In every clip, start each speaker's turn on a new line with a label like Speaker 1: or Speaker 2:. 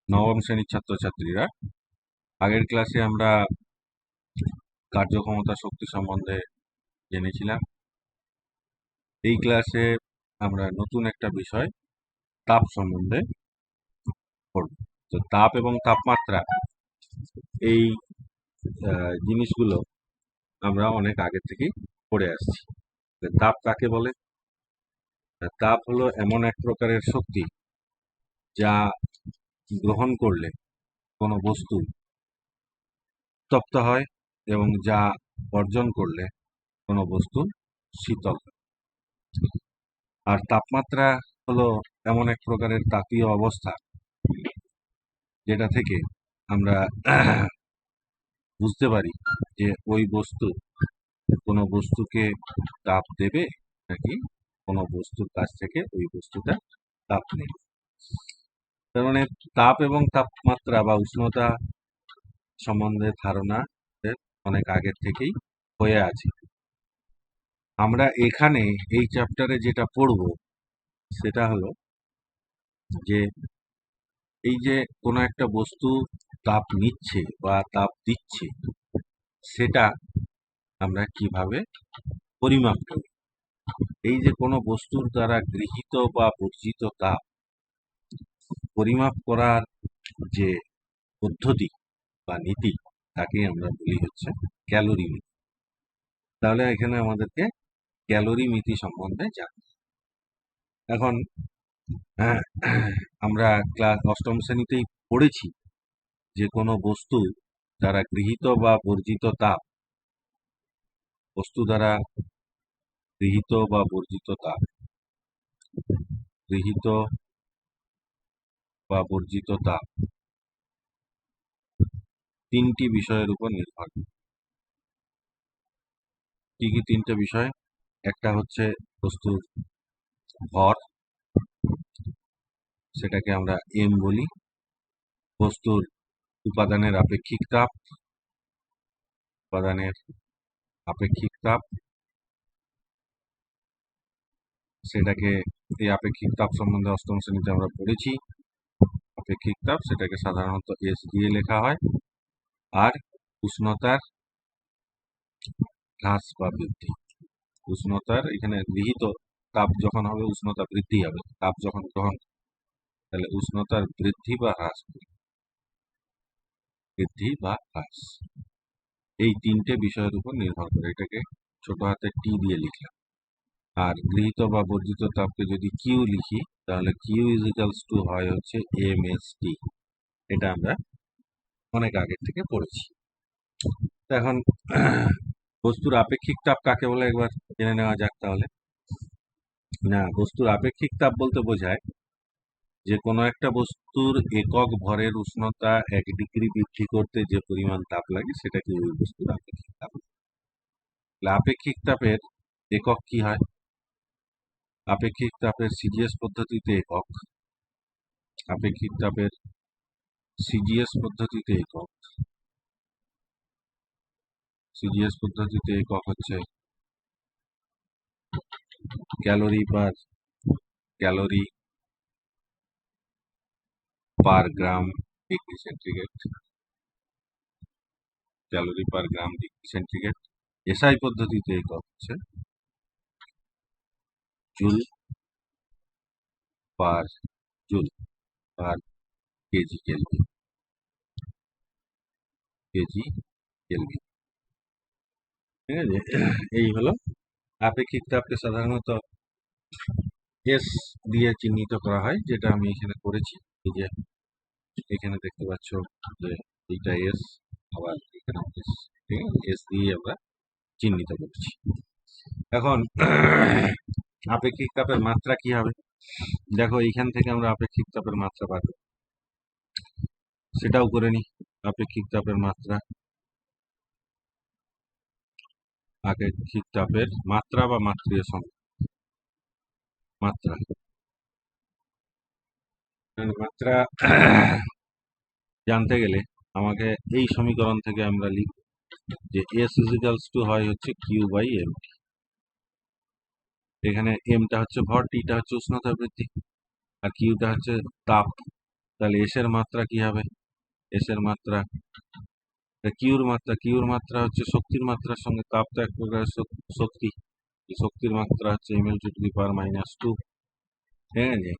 Speaker 1: নবম শ্রেণীর ছাত্রছাত্রীরা, আগের ক্লাসে আমরা কার্যক্ষমতা শক্তি সম্বন্ধে জেনেছিলাম। এই ক্লাসে আমরা নতুন একটা বিষয় তাপ সম্বন্ধে পড়ব। তো তাপ এবং তাপমাত্রা এই জিনিসগুলো আমরা অনেক আগে থেকেই পড়ে আসছি। তাপ কাকে বলে? তাপ হলো এমন এক প্রকারের শক্তি যা গ্রহণ করলে কোনো বস্তু উত্তপ্ত হয় এবং যা বর্জন করলে কোনো বস্তু শীতল হয়। আর তাপমাত্রা হলো এমন এক প্রকারের তাপীয় অবস্থা যেটা থেকে আমরা বুঝতে পারি যে ওই বস্তু কোনো বস্তুকে তাপ দেবে নাকি কোনো বস্তুর কাছ থেকে ওই বস্তুটা তাপ নেবে। তার মানে তাপ এবং তাপমাত্রা বা উষ্ণতা সম্বন্ধে ধারণা অনেক আগের থেকেই হয়ে আছে। আমরা এখানে এই চ্যাপ্টারে যেটা পড়ব সেটা হলো যে এই যে কোনো একটা বস্তু তাপ নিচ্ছে বা তাপ দিচ্ছে সেটা আমরা কিভাবে পরিমাপ করি। এই যে কোনো বস্তুর দ্বারা গৃহীত বা বর্জিত তাপ পরিমাপ করার যে পদ্ধতি বা নীতি তাকে আমরা বলি হচ্ছে ক্যালোরি নীতি। তাহলে এখানে আমাদেরকে ক্যালোরি নীতি সম্বন্ধে জানতে। এখন আমরা ক্লাস অষ্টম শ্রেণীতেই পড়েছি যে কোনো বস্তু দ্বারা গৃহীত বা বর্জিত তাপ, বস্তু দ্বারা গৃহীত বা বর্জিত তাপ, গৃহীত বা বর্জিত তাপ তিনটি বিষয়ের উপর নির্ভর করে। কি কি তিনটে বিষয়? একটা হচ্ছে বস্তুর ভর, সেটাকে আমরা এম বলি। বস্তুর উপাদানের আপেক্ষিক তাপ, উপাদানের আপেক্ষিক তাপ, সেটাকে এই আপেক্ষিক তাপ সম্বন্ধে অষ্টম শ্রেণীতে আমরা পড়েছি। আপেক্ষিক তাপ সেটাকে সাধারণত এস দিয়ে লেখা হয়। আর উষ্ণতার হ্রাস বা বৃদ্ধি, উষ্ণতার এখানে গৃহীত তাপ যখন হবে উষ্ণতা বৃদ্ধি হবে, তাপ যখন গ্রহণ তাহলে উষ্ণতার বৃদ্ধি বা হ্রাস, বৃদ্ধি বা হ্রাস, এই তিনটে বিষয়ের উপর নির্ভর করে। এটাকে ছোট হাতে টি দিয়ে লিখলাম। আর গৃহীত বা বর্জিত তাপকে যদি কিউ লিখি তাহলে কিউ ইজিক্যালস টু হয় হচ্ছে এম এস টি। এটা আমরা অনেক আগের থেকে পড়েছি। এখন বস্তুর আপেক্ষিক তাপ কাকে বলে একবার জেনে নেওয়া যাক তাহলে। না, বস্তুর আপেক্ষিক তাপ বলতে বোঝায় যে কোনো একটা বস্তুর একক ভরের উষ্ণতা 1 ডিগ্রি বৃদ্ধি করতে যে পরিমাণ তাপ লাগে সেটাকে ওই বস্তুর আপেক্ষিক তাপ। আপেক্ষিক তাপের একক কি হয়? আপেক্ষিক তাপের সিজিএস পদ্ধতিতে একক, আপেক্ষিক তাপের সিজিএস পদ্ধতিতে একক, সিজিএস পদ্ধতিতে একক হচ্ছে calorie per gram degree centigrade, calorie per gram degree centigrade. SI পদ্ধতিতে একক হচ্ছে joule per joule per KG kelvin, KG kelvin. ঠিক আছে, এই হলো আপেক্ষিক তাপকে সাধারণত এস দিয়ে চিহ্নিত করা হয়, যেটা আমি এখানে করেছি। এই যে এখানে দেখতে পাচ্ছ যে এইটা এস, আবার এখানে এস, ঠিক আছে, এস দিয়ে আমরা চিহ্নিত করছি। এখন আপেক্ষিক তাপের মাত্রা কি হবে? দেখো এইখান থেকে আমরা আপেক্ষিক তাপের মাত্রা পাবো, সেটাও করে নি। আপেক্ষিক তাপের মাত্রা, আপেক্ষিক তাপের মাত্রা বা মাত্রীয় সংখ্যা, মাত্রা মাত্রা জানতে গেলে আমাকে এই সমীকরণ থেকে আমরা লিখব যে এস ইজিক্যালস টু হয় হচ্ছে কিউ বাই এম। এখানে এমটা হচ্ছে ভর, টিটা হচ্ছে উষ্ণতা বৃদ্ধি, আর কিউটা হচ্ছে তাপ তাহলে এস এর মাত্রা কি হবে? এস এর মাত্রা কিউর মাত্রা হচ্ছে শক্তির মাত্রার সঙ্গে তাপ তো এক প্রকার শক্তি। এই শক্তির মাত্রা হচ্ছে mL⁻², ঠিক আছে।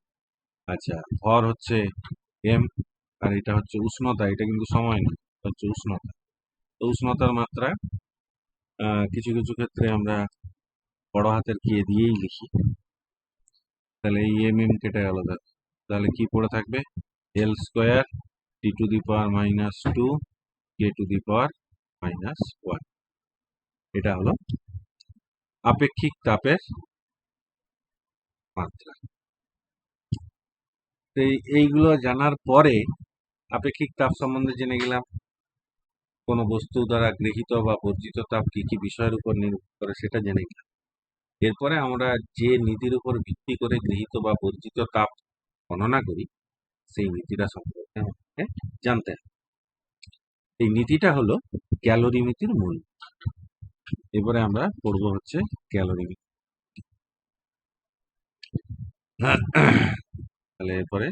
Speaker 1: আচ্ছা, ভর হচ্ছে এম, আর এটা হচ্ছে উষ্ণতা, এটা কিন্তু সময় না, এটা হচ্ছে উষ্ণতা। তো উষ্ণতার মাত্রা কিছু কিছু ক্ষেত্রে আমরা বড় হাতের কে দিয়েই লিখি। তাহলে এই এম কেটে গেল, তাহলে কি পড়ে থাকবে? L² T⁻², K⁻−1। এটা হলো আপেক্ষিক তাপের মাত্রা। এইগুলো জানার পরে আপেক্ষিক তাপ সম্বন্ধে জেনে গেলাম। কোনো বস্তু দ্বারা গৃহীত বা বর্জিত তাপ কি কি বিষয়ের উপর নির্ভর করে সেটা জেনে গেলাম। এরপরে আমরা যে নীতির উপর ভিত্তি করে গৃহীত বা বর্জিত তাপ গণনা করি সেই নীতিটা সম্পর্কে আমাকে জানতে হবে। এই নীতিটা হলো ক্যালোরিমিতির মূল। এবারে আমরা পড়ব হচ্ছে ক্যালোরিমিতি। তাহলে এরপরে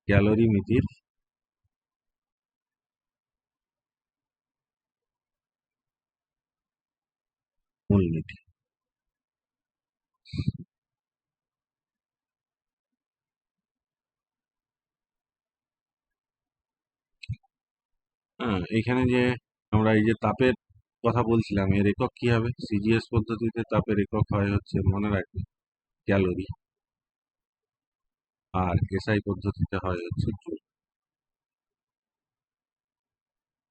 Speaker 1: ক্যালোরিমিতির মূলনীতি। এখানে যে আমরা এই যে তাপের কথা বলছিলাম, এর একক কি হবে? সিজিএস পদ্ধতিতে তাপের একক হয় হচ্ছে, মনে রাখবে, ক্যালোরি, আর এসআই পদ্ধতিতে হয় হচ্ছে জুল।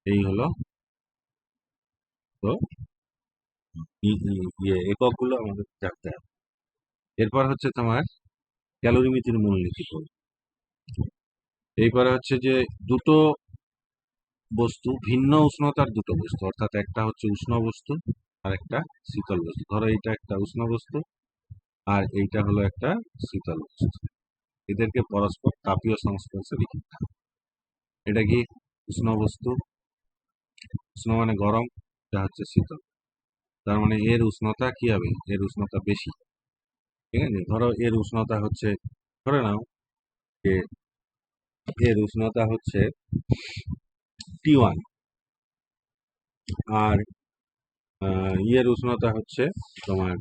Speaker 1: এই হলো তো এককগুলো আমাদের জানতে হবে। এরপর হচ্ছে তোমার ক্যালোরিমিতির মূলনীতি পড়বে। এইবারে হচ্ছে যে দুটো বস্তু, ভিন্ন উষ্ণতার দুটো বস্তু, অর্থাৎ একটা হচ্ছে উষ্ণ বস্তু আর একটা শীতল বস্তু। ধরো এইটা একটা উষ্ণ বস্তু আর এইটা হলো একটা শীতল বস্তু। এদেরকে পরস্পর তাপীয় সংস্পর্শে রেখে দিতে হবে। এটা কি উষ্ণ বস্তু, উষ্ণ মানে গরম, এটা হচ্ছে শীতল, তার মানে এর উষ্ণতা কি হবে? এর উষ্ণতা বেশি, ঠিক আছে। ধরো এর উষ্ণতা হচ্ছে, ধরে নাও যে এর উষ্ণতা হচ্ছে T1, আর ইয়ের উষ্ণতা হচ্ছে তোমার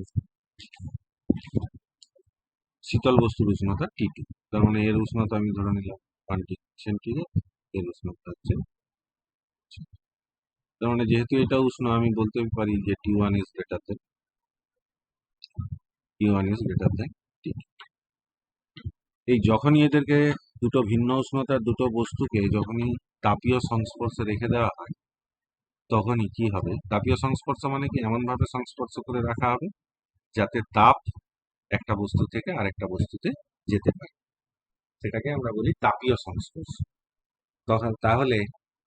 Speaker 1: শীতল বস্তুর উষ্ণতা T2। তার মানে এর উষ্ণতা আমি ধরে নিলাম 1°C, এর উষ্ণতা হচ্ছে, তার মানে যেহেতু এটা উষ্ণ আমি বলতে পারি যে T1 is greater than T2। এই যখনই এদেরকে দুটো ভিন্ন উষ্ণতার দুটো বস্তুকে যখনই তাপীয় সংস্পর্শে রেখে দেওয়া হয় তখনই কি হবে? তাপীয় সংস্পর্শ মানে কি? এমন ভাবে সংস্পর্শ করে রাখা হবে যাতে তাপ একটা বস্তু থেকে আরেকটা বস্তুতে যেতে পারে, সেটাকে আমরা বলি তাপীয় সংস্পর্শ। তখন তাহলে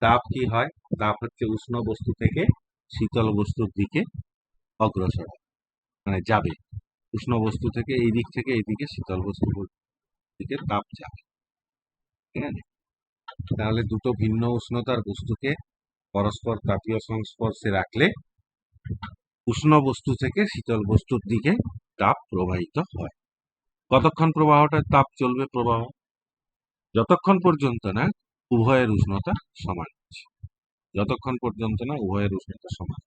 Speaker 1: তাপ কি হয়? তাপ হচ্ছে উষ্ণ বস্তু থেকে শীতল বস্তুর দিকে অগ্রসর হয়, মানে যাবে। উষ্ণ বস্তু থেকে এই দিক থেকে এইদিকে শীতল বস্তুর দিকে তাপ যাবে, ঠিক আছে। তাহলে দুটো ভিন্ন উষ্ণতার বস্তুকে পরস্পর তাপীয় সংস্পর্শে রাখলে উষ্ণ বস্তু থেকে শীতল বস্তুর দিকে তাপ প্রবাহিত হয়। কতক্ষণ প্রবাহটা তাপ চলবে? প্রবাহ যতক্ষণ পর্যন্ত না উভয়ের উষ্ণতা সমান আছে, যতক্ষণ পর্যন্ত না উভয়ের উষ্ণতা সমান।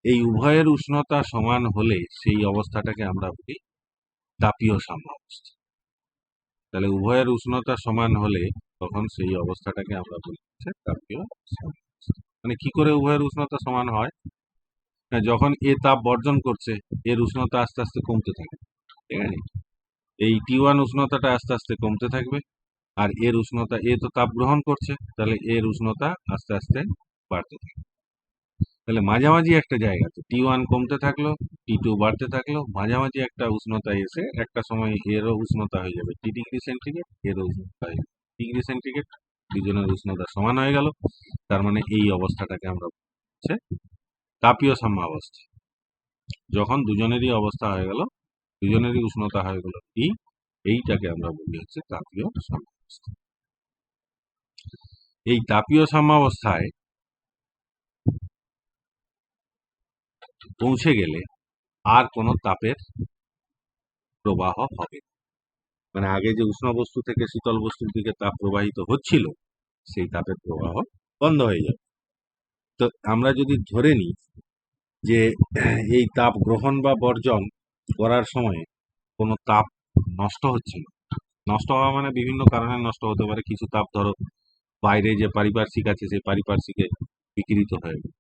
Speaker 1: এই উভয়ের উষ্ণতা সমান হলে সেই অবস্থাটাকে আমরা বলি তাপীয় সাম্যাবস্থা। তাহলে উভয়ের উষ্ণতা সমান হলে তখন সেই অবস্থাটাকে আমরা বলি তাপীয় সাম্যাবস্থা। মানে কি করে উভয়ের উষ্ণতা সমান হয়? যখন এ তাপ বর্জন করছে এর উষ্ণতা আস্তে আস্তে কমতে থাকে, ঠিক আছে। এই T1 উষ্ণতাটা আস্তে আস্তে কমতে থাকবে, আর এর উষ্ণতা, এ তো তাপ গ্রহণ করছে, তাহলে এর উষ্ণতা আস্তে আস্তে বাড়তে থাকবে। তাহলে মাঝামাঝি একটা জায়গাতে T1 কমতে থাকলো, T2 বাড়তে থাকলো, মাঝামাঝি একটা উষ্ণতা এসে একটা সময় এরও উষ্ণতা হয়ে যাবে T°C, এরও উষ্ণতা হয়ে যাবে T°C, দুজনের উষ্ণতা সমান হয়ে গেল। তার মানে এই অবস্থাটাকে আমরা বলছি তাপীয় সাম্যাবস্থা। যখন দুজনেরই অবস্থা হয়ে গেল, দুজনেরই উষ্ণতা হয়ে গেল T, এইটাকে আমরা বলি হচ্ছে তাপীয় সাম্যাবস্থা। এই তাপীয় সাম্যাবস্থায় পৌঁছে গেলে আর কোনো তাপের প্রবাহ হবে না। মানে আগে যে উষ্ণ বস্তু থেকে শীতল বস্তুর দিকে তাপ প্রবাহিত হচ্ছিল, সেই তাপের প্রবাহ বন্ধ হয়ে যাবে। তো আমরা যদি ধরে নিই যে এই তাপ গ্রহণ বা বর্জন করার সময় কোনো তাপ নষ্ট হচ্ছে না, নষ্ট হওয়া মানে বিভিন্ন কারণে নষ্ট হতে পারে। কিছু তাপ ধরো বাইরে যে পারিপার্শ্বিক আছে সেই পারিপার্শ্বিকে বিকিরিত হয়ে গেল।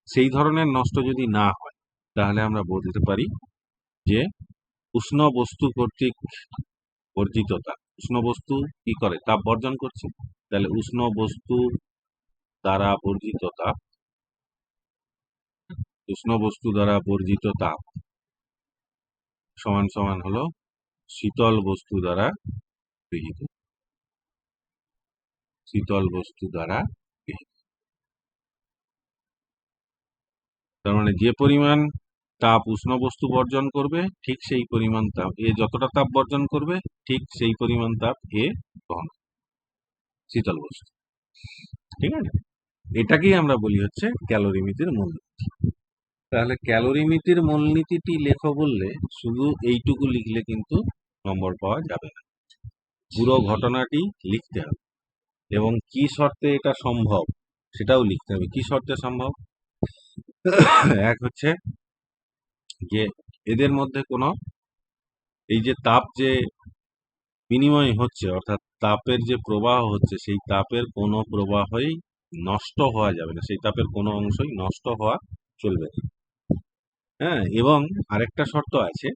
Speaker 1: সেই ধরনের নষ্ট যদি না হয়, তাহলে আমরা বলতে পারি যে উষ্ণ বস্তু কর্তৃক বর্জিত তাপ। উষ্ণ বস্তু কি করে? তাপ বর্জন করছে। তাহলে উষ্ণ বস্তু দ্বারা বর্জিত তাপ, উষ্ণ বস্তু দ্বারা বর্জিত তাপ সমান সমান হলো শীতল বস্তু দ্বারা গৃহীত, শীতল বস্তু দ্বারা গৃহীত। তার মানে যে পরিমাণ তাপ উষ্ণ বস্তু বর্জন করবে, ঠিক সেই পরিমাণ তাপ এ যতটা তাপ বর্জন করবে, ঠিক সেই পরিমাণ তাপ এ গ্রহণ, শীতল বস্তু। ঠিক আছে, এটাকেই আমরা বলি হচ্ছে ক্যালোরিমিতির মূলনীতি। তাহলে ক্যালোরিমিতির মূলনীতিটি লেখো বললে শুধু এইটুকু লিখলে কিন্তু নম্বর পাওয়া যাবে না, পুরো ঘটনাটি লিখতে হবে এবং কি শর্তে এটা সম্ভব সেটাও লিখতে হবে। কি শর্তে সম্ভব? এক হচ্ছে যে এদের মধ্যে কোনো, এই যে তাপ যে বিনিময় হচ্ছে, অর্থাৎ তাপের যে প্রবাহ হচ্ছে, সেই তাপের কোনো প্রবাহই নষ্ট হওয়া যাবে না, সেই তাপের কোনো অংশই নষ্ট হওয়া চলবে না। হ্যাঁ, এবং আরেকটা শর্ত আছে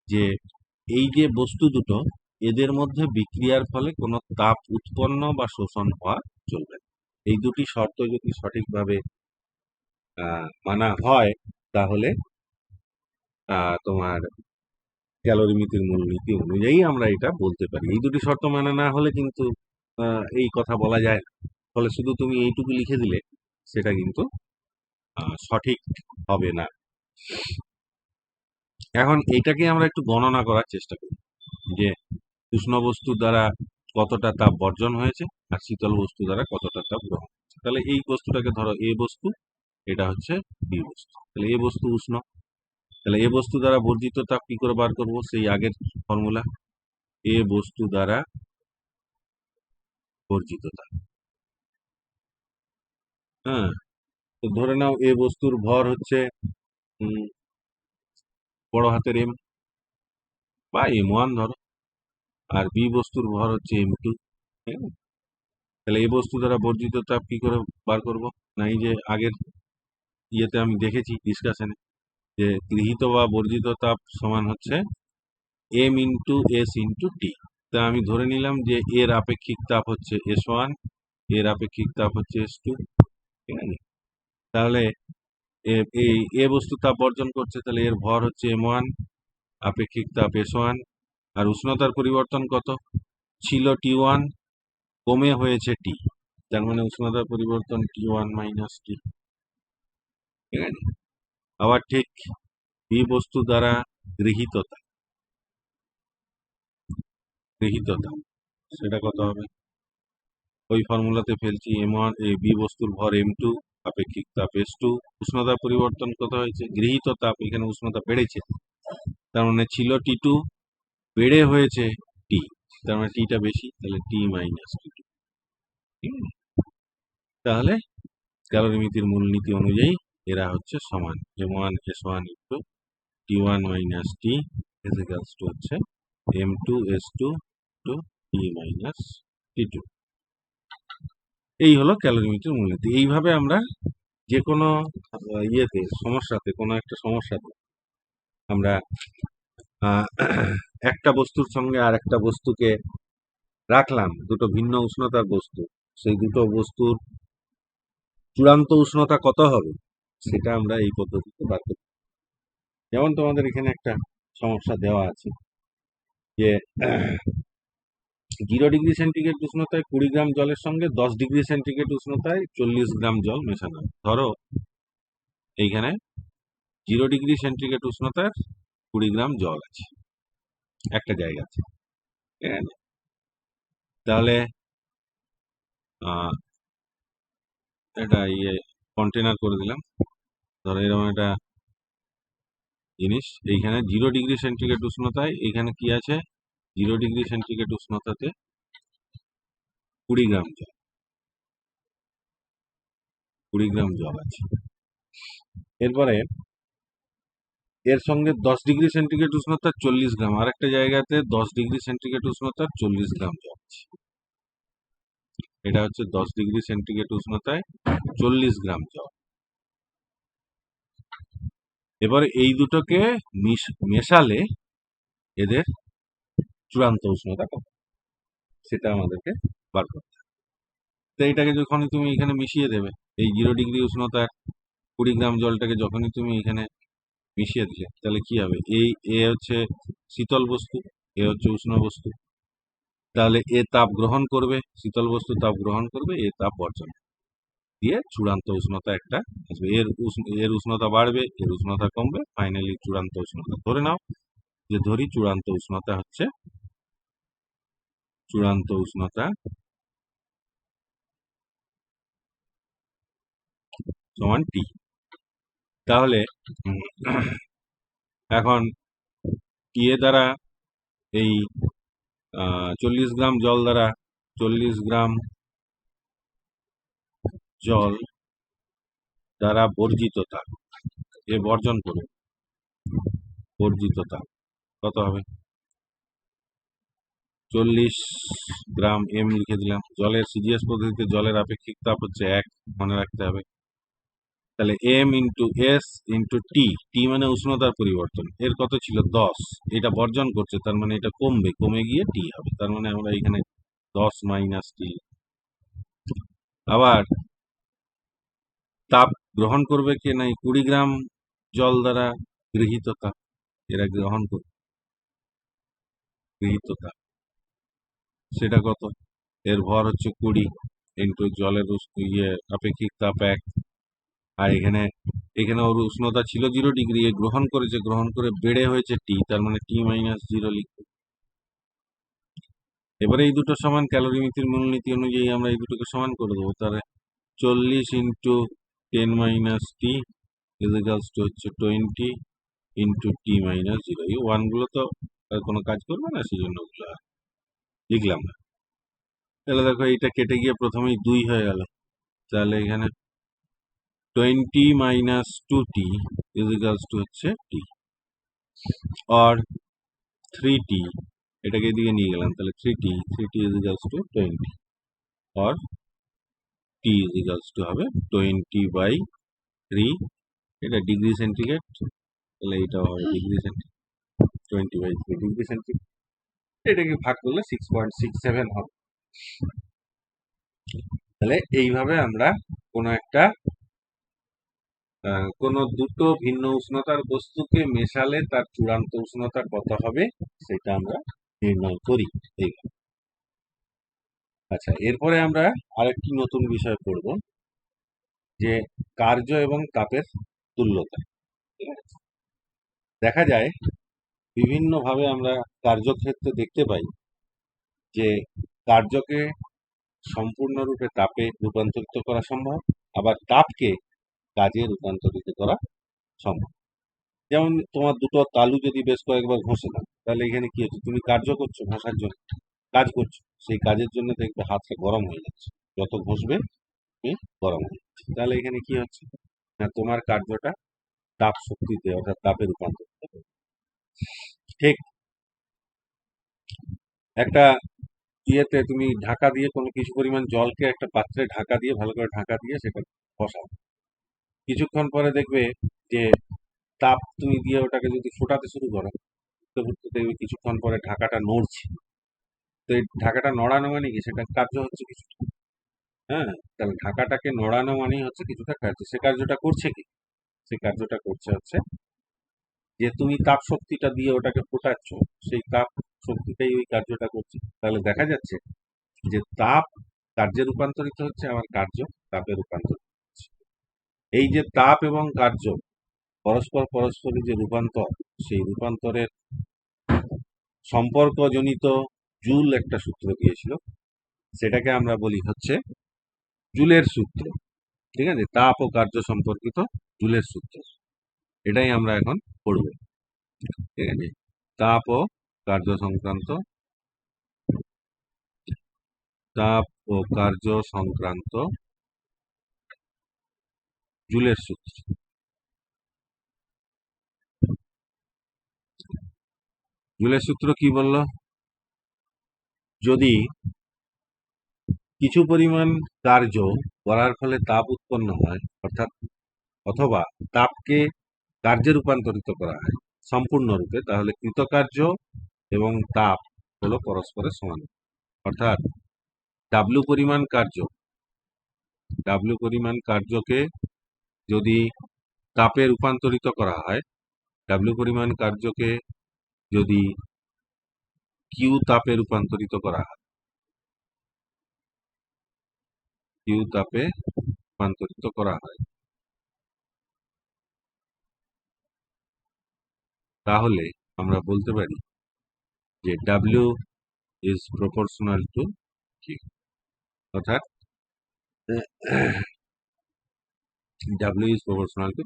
Speaker 1: যে এই যে বস্তু দুটো, এদের মধ্যে বিক্রিয়ার ফলে কোনো তাপ উৎপন্ন বা শোষণ হওয়া চলবে না। এই দুটি শর্ত যদি সঠিকভাবে মানা হয়, তাহলে তোমার ক্যালোরিমিতির মূলনীতি অনুযায়ী আমরা এটা বলতে পারি। এই দুটি শর্ত মানা না হলে কিন্তু এই কথা বলা যায় না। ফলে শুধু তুমি এইটুকু লিখে দিলে সেটা কিন্তু সঠিক হবে না। এখন এইটাকে আমরা একটু গণনা করার চেষ্টা করি যে উষ্ণ বস্তু দ্বারা কতটা তাপ বর্জন হয়েছে আর শীতল বস্তু দ্বারা কতটা তাপ গ্রহণ হয়েছে। তাহলে এই বস্তুটাকে ধরো এ বস্তু, এটা হচ্ছে বি বস্তু। তাহলে এ বস্তু উষ্ণ, তাহলে এ বস্তু দ্বারা বর্জিত তাপ কি করে বার করব? সেই আগের ফর্মুলা, এ বস্তু দ্বারা বর্জিত তাপ। হ্যাঁ, তো ধরে নাও এ বস্তুর ভর হচ্ছে বড় হাতের এম বা M1 ধরো, আর বি বস্তুর ভর হচ্ছে M2। তাহলে এই বস্তু দ্বারা বর্জিত তাপ কি করে বার করব? না, এই যে আগের ইয়েতে আমি দেখেছি ডিসকাশনে যে গৃহীত বা বর্জিত তাপ সমান হচ্ছে M into S into T. তা আমি ধরে নিলাম যে এর আপেক্ষিক তাপ হচ্ছে S1, এর আপেক্ষিক তাপ হচ্ছে S2। ঠিক আছে, তাহলে এই এ বস্তু তাপ বর্জন করছে, তাহলে এর ভর হচ্ছে M1, আপেক্ষিক তাপ S1, আর উষ্ণতার পরিবর্তন কত ছিল? T1, কমে হয়েছে T, তার মানে উষ্ণতার পরিবর্তন T1 মাইনাস টি। ঠিক আছে, আবার ঠিক বি বস্তু দ্বারা গৃহীত তাপ, গৃহীত তাপ সেটা কত হবে? ওই ফর্মুলাতে ফেলছি, M1 বি বস্তুর ভর M2, আপেক্ষিক তাপ S2, উষ্ণতার পরিবর্তন কত হয়েছে? গৃহীত তাপ, এখানে উষ্ণতা বেড়েছে, তার মানে ছিল T2, বেড়ে হয়েছে T, তার মানে টিটা বেশি, তাহলে T মাইনাস T2। তাহলে ক্যালোরিমিতির মূলনীতি অনুযায়ী এরা হচ্ছে সমান, M1 S1 into T1 minus T equals to হচ্ছে M2 S2 two T minus T2। এই হলো ক্যালোরিমিতির মূলনীতি। এইভাবে আমরা যে কোনো ইয়েতে, সমস্যাতে, কোনো একটা সমস্যাতে আমরা একটা বস্তুর সঙ্গে আর একটা বস্তুকে রাখলাম, দুটো ভিন্ন উষ্ণতার বস্তু, সেই দুটো বস্তুর চূড়ান্ত উষ্ণতা কত হবে সেটা আমরা এই পদ্ধতিতে বার করতে। যেমন তোমাদের এখানে একটা সমস্যা দেওয়া আছে যে 0 ডিগ্রি সেন্টিগ্রেড উষ্ণতায় 20 গ্রাম জলের সঙ্গে 10 ডিগ্রি সেন্টিগ্রেড উষ্ণতায় 40 গ্রাম জল মেশানো। ধরো এইখানে 0 ডিগ্রি সেন্টিগ্রেড উষ্ণতার 20 গ্রাম জল আছে একটা জায়গাতে। ঠিক আছে, তাহলে এটা কন্টেনার করে দিলাম। ধরো এরকম একটা জিনিস, এইখানে 0 ডিগ্রি সেন্টিগ্রেড উষ্ণতায় এইখানে কি আছে? 0°C উষ্ণতাতে 20 গ্রাম জল 20 গ্রাম জল আছে। এরপরে এর সঙ্গে 10°C উষ্ণতার 40 গ্রাম, আরেকটা জায়গাতে 10°C উষ্ণতার 40 গ্রাম জল আছে। এটা হচ্ছে 10°C উষ্ণতায় 40 গ্রাম জল। এবারে এই দুটোকে মেশালে এদের চূড়ান্ত উষ্ণতা কত, সেটা আমাদেরকে বার করতে হবে। তো এইটাকে যখনই তুমি এখানে মিশিয়ে দেবে, এই 0° উষ্ণতার 20 গ্রাম জলটাকে যখনই তুমি এখানে মিশিয়ে দিলে, তাহলে কি হবে, এ হচ্ছে শীতল বস্তু, এ হচ্ছে উষ্ণ বস্তু। তাহলে এ তাপ গ্রহণ করবে, শীতল বস্তু তাপ গ্রহণ করবে, এ তাপ বর্জন দিয়ে চূড়ান্ত উষ্ণতা একটা আসবে। এর উষ্ণতা বাড়বে, এর উষ্ণতা কমবে, ফাইনালি চূড়ান্ত উষ্ণতা ধরে নাও যে ধরি চূড়ান্ত উষ্ণতা হচ্ছে সমান টি। তাহলে এখন টি এ দ্বারা এই 40 গ্রাম জল দ্বারা 40 গ্রাম জল দ্বারা বর্জিত তাপ, এ বর্জন করে বর্জিত তাপ কত হবে, 40 গ্রাম এম লিখে দিলাম। জলের সিজিএস পদ্ধতিতে জলের আপেক্ষিক তাপ হচ্ছে 1, মনে রাখতে হবে। তাহলে M into S into T, টি মানে উষ্ণতার পরিবর্তন, এর কত ছিল 10, এটা বর্জন করছে, তার মানে এটা কমবে, কমে গিয়ে টি হবে, তার মানে আমরা এখানে 10 মাইনাস টি। আবার তাপ গ্রহণ করবে কি না, 20 গ্রাম জল দ্বারা গৃহীত তাপ, এরা গ্রহণ করবে গৃহীত তাপ, সেটা কত, এর ভর হচ্ছে 20 ইন্টু জলের আপেক্ষিক তাপ 1, আর এখানে ওর উষ্ণতা ছিল 0°, এ গ্রহণ করেছে, গ্রহণ করে বেড়ে হয়েছে টি, তার মানে টি মাইনাস 0 লিখবে। এবারে এই দুটো সমান ক্যালোরিমিতির মূলনীতি অনুযায়ী আমরা এই দুটোকে সমান করে দেবো। তাহলে 40 into 10 minus T equals to হচ্ছে 20 ইন্টু টি মাইনাস 0। এই ওয়ানগুলো তো আর কোনো কাজ করবে না, সেই জন্য ওগুলো লিখলাম না। তাহলে দেখো এইটা কেটে গিয়ে প্রথমেই 2 হয়ে গেল, তাহলে এখানে 20 মাইনাস 2t ইজিক্যালস টু হচ্ছে টি, আর 3t, এটাকে এদিকে নিয়ে গেলাম, তাহলে 3t ইজিক্যালস টু 20, আর t ইজিক্যালস টু হবে 20/3, এটা ডিগ্রি সেন্টিগ্রেড, তাহলে এটাও হবে ডিগ্রি সেন্টিগ্রেড, 20/3 ডিগ্রি সেন্টিগ্রেড। এটাকে ভাগ করলে 6.67 হবে। তাহলে এইভাবে আমরা কোনো দুটো ভিন্ন উষ্ণতার বস্তুকে মেশালে তার চূড়ান্ত উষ্ণতা কত হবে সেটা আমরা নির্ণয় করি। আচ্ছা, এরপরে আমরা আরেকটি নতুন বিষয় পড়ব, যে কার্য এবং তাপের তুল্যতা। ঠিক আছে, দেখা যায় বিভিন্নভাবে আমরা কার্যক্ষেত্রে দেখতে পাই যে কার্যকে সম্পূর্ণরূপে তাপে রূপান্তরিত করা সম্ভব, আবার তাপকে কাজে রূপান্তরিত করা সম্ভব। যেমন তোমার দুটো তালু যদি বেশ কয়েকবার ঘষে দাও, তাহলে এখানে কি হচ্ছে, তুমি কার্য করছো, ঘষার জন্য কাজ করছো, সেই কাজের জন্য দেখবে হাতটা গরম হয়ে যাচ্ছে, যত ঘষবে গরম হয়ে যাচ্ছে। তাহলে এখানে কি হচ্ছে না, তোমার কার্যটা তাপ শক্তিতে অর্থাৎ তাপে রূপান্তরিত হবে। ঠিক একটা ইয়েতে তুমি ঢাকা দিয়ে কোনো কিছু পরিমাণ জলকে একটা পাত্রে ঢাকা দিয়ে, ভালো করে ঢাকা দিয়ে সেটা বসাও, কিছুক্ষণ পরে দেখবে যে তাপ তুমি দিয়ে ওটাকে যদি ফোটাতে শুরু করো, তো দেখবে কিছুক্ষণ পরে ঢাকাটা নড়ছে। তো এই ঢাকাটা নড়ানো মানে কি, সেটা কার্য হচ্ছে কিছুটা। হ্যাঁ, তাহলে ঢাকাটাকে নড়ানো মানেই হচ্ছে কিছুটা কার্য। সে কার্যটা করছে কি, সেই কার্যটা করছে হচ্ছে যে তুমি তাপ শক্তিটা দিয়ে ওটাকে ফোটাচ্ছ, সেই তাপ শক্তিটাই ওই কার্যটা করছে। তাহলে দেখা যাচ্ছে যে তাপ কার্যে রূপান্তরিত হচ্ছে, আবার কার্য তাপে রূপান্তরিত হচ্ছে। এই যে তাপ এবং কার্য পরস্পরের যে রূপান্তর, সেই রূপান্তরের সম্পর্কজনিত জুল একটা সূত্র দিয়েছিল, সেটাকে আমরা বলি হচ্ছে জুলের সূত্র। ঠিক আছে, তাপ ও কার্য সম্পর্কিত জুলের সূত্র, এটাই আমরা এখন পড়ব। ঠিক আছে, তাপ ও কার্য সংক্রান্ত তাপ ও কার্য সংক্রান্ত জুলের সূত্র। জুলের সূত্র কি বলল? যদি কিছু পরিমাণ কার্য করার ফলে তাপ উৎপন্ন হয়, অর্থাৎ অথবা তাপকে কার্যে রূপান্তরিত করা হয় সম্পূর্ণরূপে, তাহলে কৃতকার্য এবং তাপ হলো পরস্পরের সমান। অর্থাৎ ডাব্লিউ পরিমাণ কার্যকে যদি তাপে রূপান্তরিত করা হয়, ডাব্লিউ পরিমাণ কার্যকে যদি কিউ তাপে রূপান্তরিত করা হয়, তাহলে আমরা বলতে পারি যে W is proportional to Q. অর্থাৎ ডাব্লিউ ইজ প্রপোর্শনাল টু,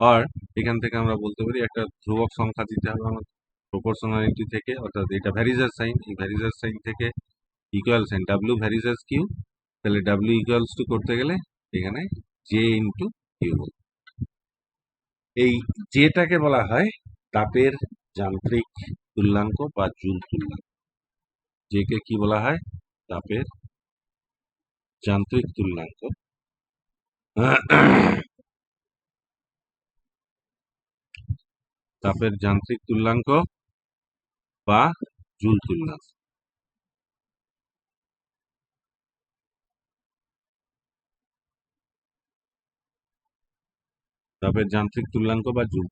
Speaker 1: আর এখান থেকে আমরা বলতে পারি একটা ধ্রুবক সংখ্যা দিতে হবে আমাদের প্রপোর্শনালিটি থেকে, অর্থাৎ এটা ভ্যারিজার সাইন, এই ভ্যারিজার সাইন থেকে equal sign W varies as Q, তাহলে ডাব্লিউ ইকুয়ালস টু করতে গেলে এখানে জে ইন্টু কিউ। এই জেটাকে বলা হয় তাপের যান্ত্রিক তুল্যাঙ্ক বা জুল তুল্যাঙ্ক। জেকে কি বলা হয়? তাপের যান্ত্রিক তুল্যাঙ্ক তাপের যান্ত্রিক তুল্যাঙ্ক বা জুল তুল্যাঙ্ক। তাপের যান্ত্রিক তুল্যাঙ্ক বা জুল,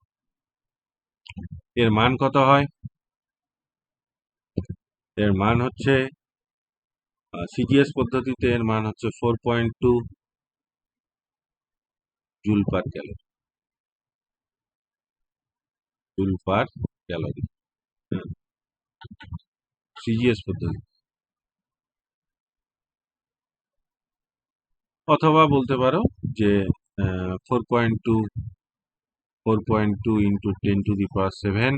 Speaker 1: এর মান কত হয়? এর মান হচ্ছে সিজিএস পদ্ধতিতে এর মান হচ্ছে 4.2 জুল পার ক্যালোরি, সিজিএস পদ্ধতি। অথবা বলতে পারো যে 4.2 ইন্টু 10⁷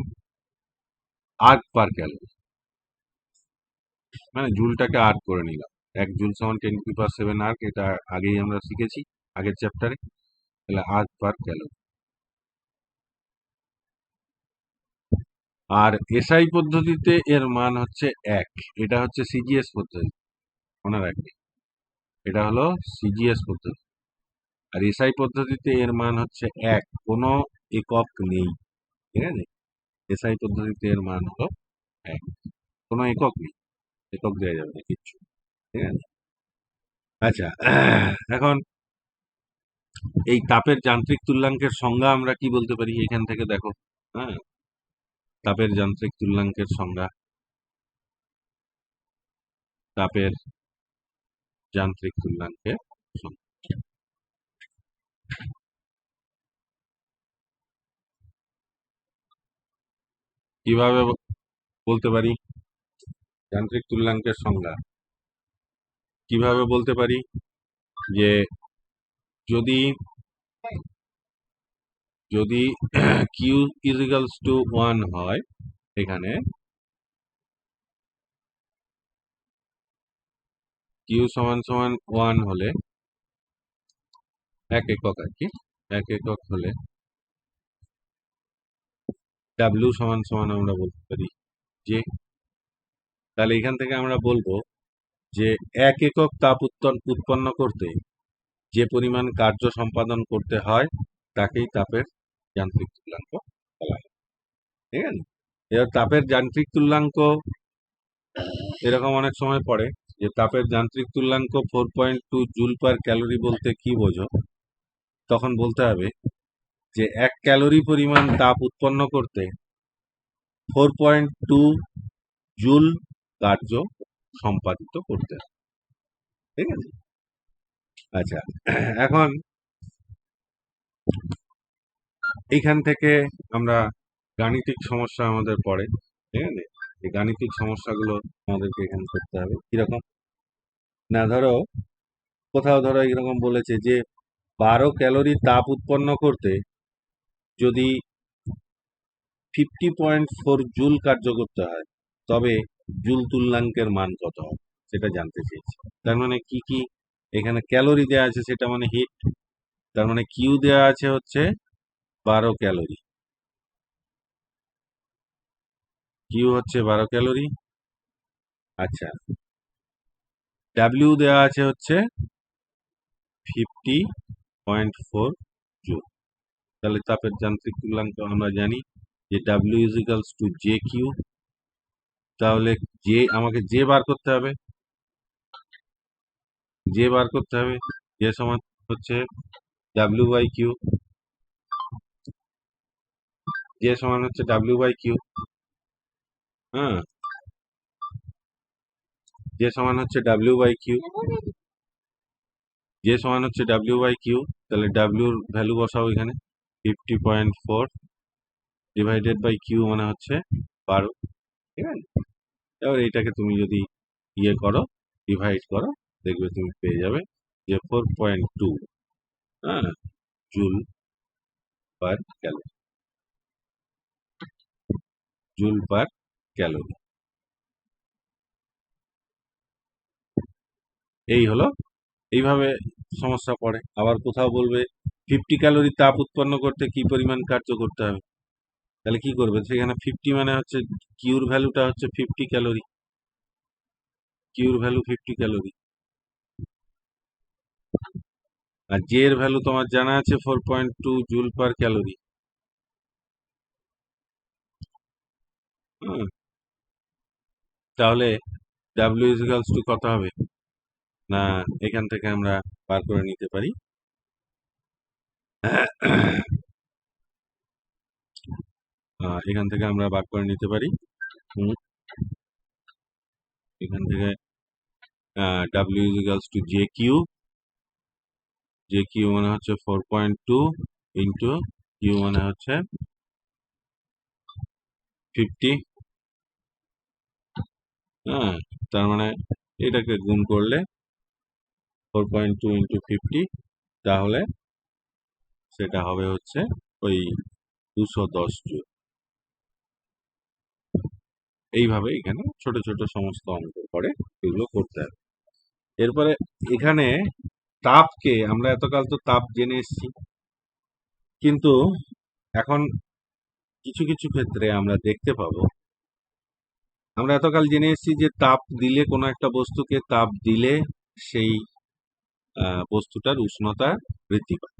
Speaker 1: আর্ক পার ক্যালোরি, মানে জুলটাকে আর্ক করে নিলাম। 1 জুল সমান 10⁷ আর্ক, এটা আগেই আমরা শিখেছি আগের চ্যাপ্টারে। তাহলে আর্ক পার ক্যালোরি। আর এসআই পদ্ধতিতে এর মান হচ্ছে 1, এটা হচ্ছে সিজিএস পদ্ধতি, মনে রাখবে এটা হলো সিজিএস পদ্ধতি। আর এসআই পদ্ধতিতে এর মান হচ্ছে 1, কোনো একক নেই, ঠিক আছে? এসআই পদ্ধতিতে এর মান হলো 1, কোনো একক নেই, একক দেওয়া যাবে না কিচ্ছু, ঠিক আছে? আচ্ছা, এখন এই তাপের যান্ত্রিক তুল্যাঙ্কের সংজ্ঞা আমরা কি বলতে পারি এখান থেকে দেখো। হ্যাঁ, তাপের যান্ত্রিক তুল্যাঙ্কের সংজ্ঞা, তাপের যান্ত্রিক তুল্যাঙ্কের সংজ্ঞা কিভাবে বলতে পারি? যান্ত্রিক তুল্যাঙ্কের সংজ্ঞা কিভাবে বলতে পারি? যে যদি কিউ ইজিক্যালস টু 1 হয়, এখানে কিউ সমান সমান 1 হলে, 1 একক আর কি, 1 একক হলে ডাব্লিউ সমান সমান আমরা বলতে পারি যে, তাহলে এখান থেকে আমরা বলবো যে 1 একক তাপ উৎপন্ন করতে যে পরিমাণ কার্য সম্পাদন করতে হয় তাকেই তাপের যান্ত্রিক তুল্যাঙ্ক বলা হয়, ঠিক আছে? এবার তাপের যান্ত্রিক তুল্যাঙ্ক এরকম অনেক সময় পড়ে যে তাপের যান্ত্রিক তুল্যাঙ্ক 4.2 জুল পার ক্যালোরি বলতে কি বোঝো? তখন বলতে হবে যে 1 ক্যালোরি পরিমাণ তাপ উৎপন্ন করতে 4.2 জুল কার্য সম্পাদিত করতে হবে, ঠিক আছে? আচ্ছা, এখন এইখান থেকে আমরা গাণিতিক সমস্যা আমাদের পড়ে, ঠিক আছে? এই গাণিতিক সমস্যাগুলো আমাদেরকে এখানে করতে হবে। কিরকম না, ধরো কোথাও ধরো এরকম বলেছে যে 12 ক্যালোরি তাপ উৎপন্ন করতে যদি 50.4 জুল কার্য করতে হয়, তবে জুল তুল্যাঙ্কের মান কত হবে? সেটা জানতে চেয়েছি। তার মানে কি কি এখানে ক্যালোরি দেওয়া আছে, সেটা মানে হিট। তার মানে কিউ দেওয়া আছে হচ্ছে 12 ক্যালোরি, কিউ হচ্ছে 12 ক্যালোরি। আচ্ছা, ডাব্লিউ দেওয়া আছে হচ্ছে 50.4 জুল। তাহলে তাপের যান্ত্রিক তুল্যাঙ্ক আমরা জানি যে W is equals to J Q. তাহলে জে আমাকে জে বার করতে হবে, জে বার করতে হবে। জে সমান হচ্ছে ডাব্লিউ বাই কিউ, জে সমান হচ্ছে ডাব্লিউ বাই কিউ। হ্যাঁ, জে সমান হচ্ছে ডাব্লিউ বাই কিউ, জে সমান হচ্ছে ডাব্লিউ বাই কিউ। তাহলে ডাব্লিউর ভ্যালু বসাও এখানে, 50.4 ডিভাইডেড বাই কিউ মানে হচ্ছে 12। ঠিক আছে, এবার এইটাকে তুমি যদি ইয়ে করো, ডিভাইড করো, দেখবে তুমি পেয়ে যাবে যে 4.2, হ্যাঁ, joule per calorie, joule per calorie. এই হলো, এইভাবে সমস্যা পড়ে। আবার কোথাও বলবে 50 ক্যালোরি তাপ উৎপন্ন করতে কি পরিমাণ কার্য করতে হবে, তাহলে কি করবে, সেখানে 50 মানে হচ্ছে কিউর ভ্যালুটা হচ্ছে 50 ক্যালোরি, কিউর ভ্যালু 50 ক্যালোরি, আর জে এর ভ্যালু তোমার জানা আছে 4.2 জুল পার ক্যালোরি। তাহলে ডাব্লিউ ইজিক্যালস টু কত হবে, না এখান থেকে আমরা বার করে নিতে পারি। এখান থেকে আমরা বার করে নিতে পারি। এখান থেকে W is equals to J Q, J Q মানে হচ্ছে 4.2 ইন্টু কিউ মানে হচ্ছে 50। হ্যাঁ, তার মানে এটাকে গুণ করলে 4.2 ইন্টু 50, তাহলে সেটা হবে হচ্ছে ওই 210 জুল। এইভাবে এখানে ছোট ছোট সমস্ত অঙ্ক করে এগুলো করতে হবে। এরপরে এখানে তাপকে আমরা এতকাল তো তাপ জেনে এসেছি, কিন্তু এখন কিছু কিছু ক্ষেত্রে আমরা দেখতে পাবো, আমরা এতকাল জেনে এসেছি যে তাপ দিলে, কোনো একটা বস্তুকে তাপ দিলে সেই বস্তুটার উষ্ণতা বৃদ্ধি পায়,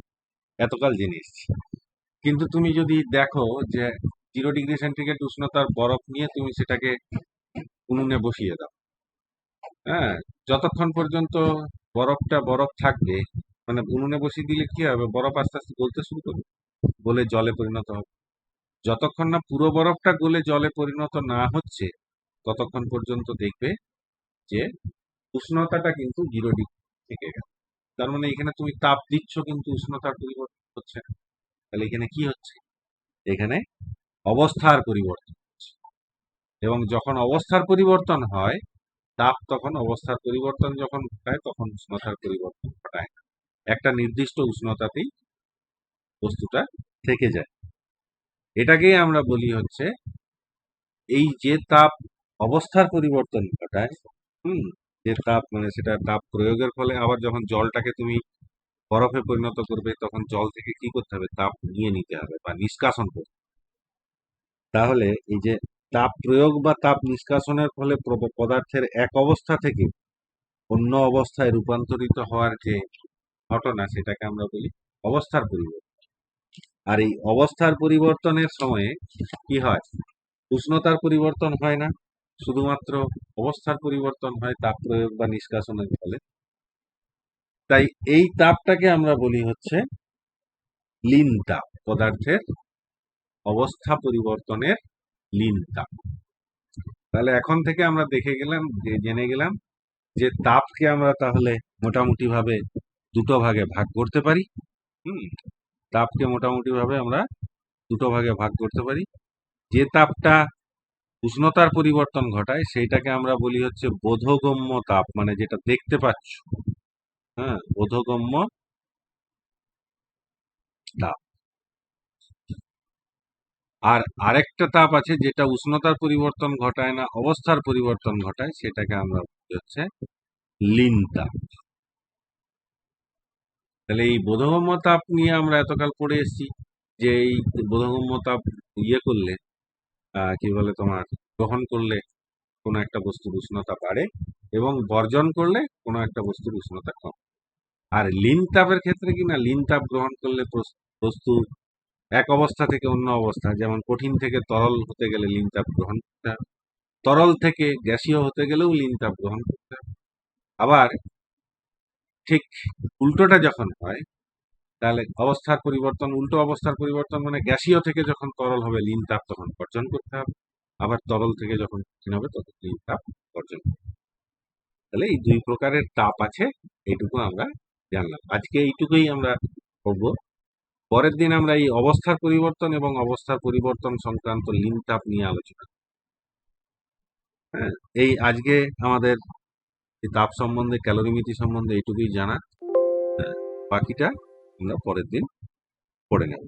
Speaker 1: এতকাল জেনে এসেছি। কিন্তু তুমি যদি দেখো যে 0 ডিগ্রি সেন্টিগ্রেড উষ্ণতার বরফ নিয়ে তুমি সেটাকে উনুনে বসিয়ে দাও, হ্যাঁ, যতক্ষণ পর্যন্ত বরফটা বরফ থাকবে, মানে উনুনে বসিয়ে দিলে কি হবে, বরফ আস্তে আস্তে গলতে শুরু করবে, গলে জলে পরিণত হবে। যতক্ষণ না পুরো বরফটা গলে জলে পরিণত না হচ্ছে, ততক্ষণ পর্যন্ত দেখবে যে উষ্ণতাটা কিন্তু 0 ডিগ্রি থেকে গেল। তার মানে এখানে তুমি তাপ দিচ্ছ কিন্তু উষ্ণতার পরিবর্তন হচ্ছে না। তাহলে এখানে কি হচ্ছে, এখানে অবস্থার পরিবর্তন হচ্ছে। এবং যখন অবস্থার পরিবর্তন হয়, তাপ তখন অবস্থার পরিবর্তন যখন ঘটায় তখন উষ্ণতার পরিবর্তন ঘটায় না, একটা নির্দিষ্ট উষ্ণতাতেই বস্তুটা থেকে যায়। এটাকেই আমরা বলি হচ্ছে, এই যে তাপ অবস্থার পরিবর্তন ঘটায়, হুম, যে তাপ মানে সেটা তাপ প্রয়োগের ফলে, আবার যখন জলটাকে তুমি বরফে পরিণত করবে তখন জল থেকে কি করতে হবে, তাপ নিয়ে নিতে হবে বা নিষ্কাশন করতে হবে। তাহলে এই যে তাপ প্রয়োগ বা তাপ নিষ্কাশনের ফলে পদার্থের এক অবস্থা থেকে অন্য অবস্থায় রূপান্তরিত হওয়ার যে ঘটনা, সেটাকে আমরা বলি অবস্থার পরিবর্তন। আর এই অবস্থার পরিবর্তনের সময়ে কি হয়, উষ্ণতার পরিবর্তন হয় না, শুধুমাত্র অবস্থার পরিবর্তন হয় তাপ প্রয়োগ বা নিষ্কাশনের ফলে। তাই এই তাপটাকে আমরা বলি হচ্ছে লীন তাপ, পদার্থের অবস্থা পরিবর্তনের লীন তাপ। তাহলে এখন থেকে আমরা দেখে গেলাম, যে জেনে গেলাম যে তাপকে আমরা তাহলে মোটামুটি ভাবে দুটো ভাগে ভাগ করতে পারি। হুম, তাপকে মোটামুটি ভাবে আমরা দুটো ভাগে ভাগ করতে পারি। যে তাপটা উষ্ণতার পরিবর্তন ঘটায় সেইটাকে আমরা বলি হচ্ছে বোধগম্য তাপ, মানে যেটা দেখতে পাচ্ছ, হ্যাঁ, বোধগম্য তাপ। আর আরেকটা তাপ আছে যেটা উষ্ণতার পরিবর্তন ঘটায় না, অবস্থার পরিবর্তন ঘটায়, সেটাকে আমরা বলি হচ্ছে লীন তাপ। তাহলে এই বোধগম্য তাপ নিয়ে আমরা এতকাল পড়ে এসেছি যে এই বোধগম্য তাপ করলে কি বলে তোমার গ্রহণ করলে কোনো একটা বস্তুর উষ্ণতা বাড়ে এবং বর্জন করলে কোনো একটা বস্তুর উষ্ণতা কম। আর লীন তাপের ক্ষেত্রে কি না, লীন তাপ গ্রহণ করলে বস্তু এক অবস্থা থেকে অন্য অবস্থা, যেমন কঠিন থেকে তরল হতে গেলে লীন তাপ গ্রহণ করতে হবে, তরল থেকে গ্যাসীয় হতে গেলেও লীন তাপ গ্রহণ করতে হবে। আবার ঠিক উল্টোটা যখন হয়, তাহলে অবস্থার পরিবর্তন, উল্টো অবস্থার পরিবর্তন মানে গ্যাসীয় থেকে যখন তরল হবে লীন তাপ তখন বর্জন করতে হবে, আবার তরল থেকে যখন কঠিন হবে তখন লীন তাপ বর্জন করতে হবে। তাহলে এই দুই প্রকারের তাপ আছে, এইটুকু আমরা জানলাম। আজকে এইটুকুই আমরা পড়বো। পরের দিন আমরা এই অবস্থার পরিবর্তন এবং অবস্থার পরিবর্তন সংক্রান্ত লীন তাপ নিয়ে আলোচনা। হ্যাঁ, এই আজকে আমাদের এই তাপ সম্বন্ধে, ক্যালোরিমিতি সম্বন্ধে এইটুকুই জানা। হ্যাঁ, বাকিটা আমরা পরের দিন পড়ে নেব।